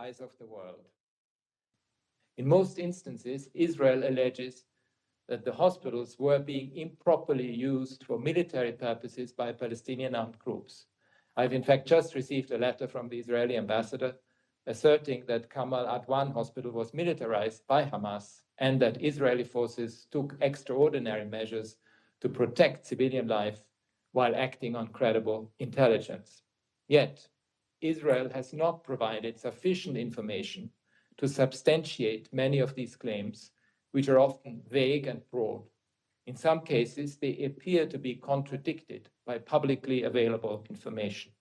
eyes of the world. In most instances, Israel alleges that the hospitals were being improperly used for military purposes by Palestinian armed groups. I've in fact just received a letter from the Israeli ambassador asserting that Kamal Adwan hospital was militarized by Hamas and that Israeli forces took extraordinary measures to protect civilian life while acting on credible intelligence. Yet, Israel has not provided sufficient information to substantiate many of these claims, which are often vague and broad. In some cases, they appear to be contradicted by publicly available information.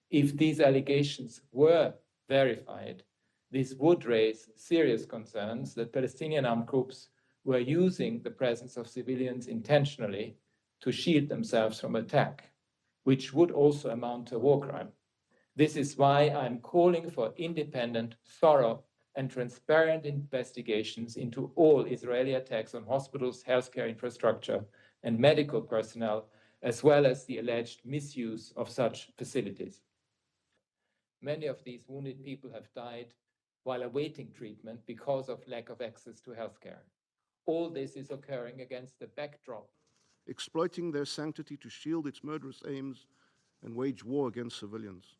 If these allegations were verified, this would raise serious concerns that Palestinian armed groups were using the presence of civilians intentionally to shield themselves from attack, which would also amount to a war crime. This is why I'm calling for independent, thorough, and transparent investigations into all Israeli attacks on hospitals, healthcare infrastructure, and medical personnel, as well as the alleged misuse of such facilities. Many of these wounded people have died while awaiting treatment because of lack of access to healthcare. All this is occurring against the backdrop. Exploiting their sanctity to shield its murderous aims and wage war against civilians.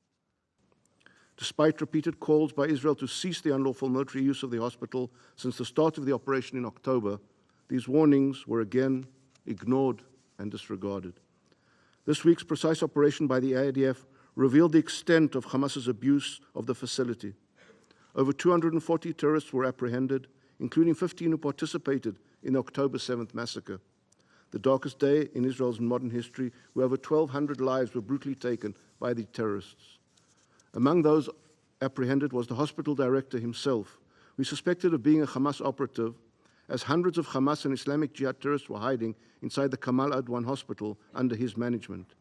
Despite repeated calls by Israel to cease the unlawful military use of the hospital since the start of the operation in October, these warnings were again ignored and disregarded. This week's precise operation by the IDF revealed the extent of Hamas's abuse of the facility. Over 240 terrorists were apprehended, including 15 who participated in the October 7th massacre, the darkest day in Israel's modern history, where over 1,200 lives were brutally taken by the terrorists. Among those apprehended was the hospital director himself, who is suspected of being a Hamas operative, as hundreds of Hamas and Islamic Jihad terrorists were hiding inside the Kamal Adwan hospital under his management.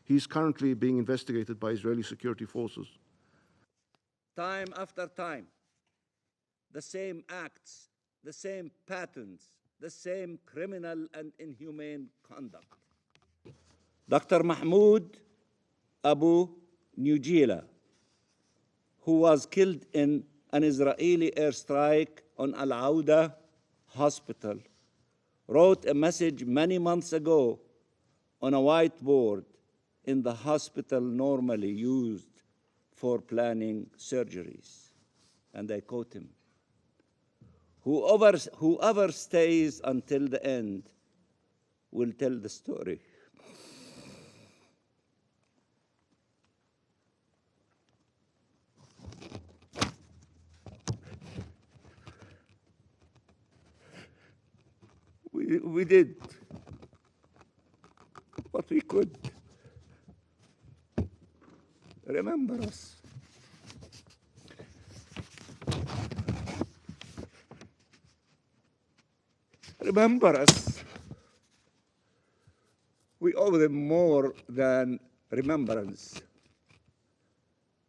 He is currently being investigated by Israeli security forces. Time after time, the same acts, the same patterns, the same criminal and inhumane conduct. Dr. Mahmoud Abu Nujila, who was killed in an Israeli airstrike on Al-Auda Hospital, wrote a message many months ago on a whiteboard in the hospital normally used for planning surgeries. And I quote him, whoever stays until the end will tell the story. We did what we could. Remember us. Remember us. We owe them more than remembrance.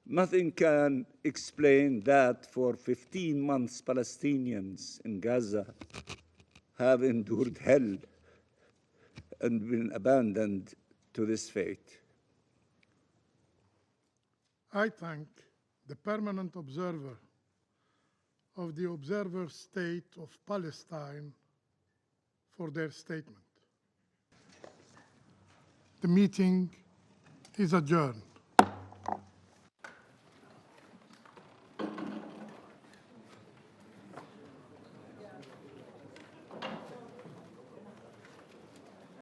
Nothing can explain that for 15 months Palestinians in Gaza have endured hell and been abandoned to this fate. I thank the permanent observer of the Observer State of Palestine for their statement. The meeting is adjourned.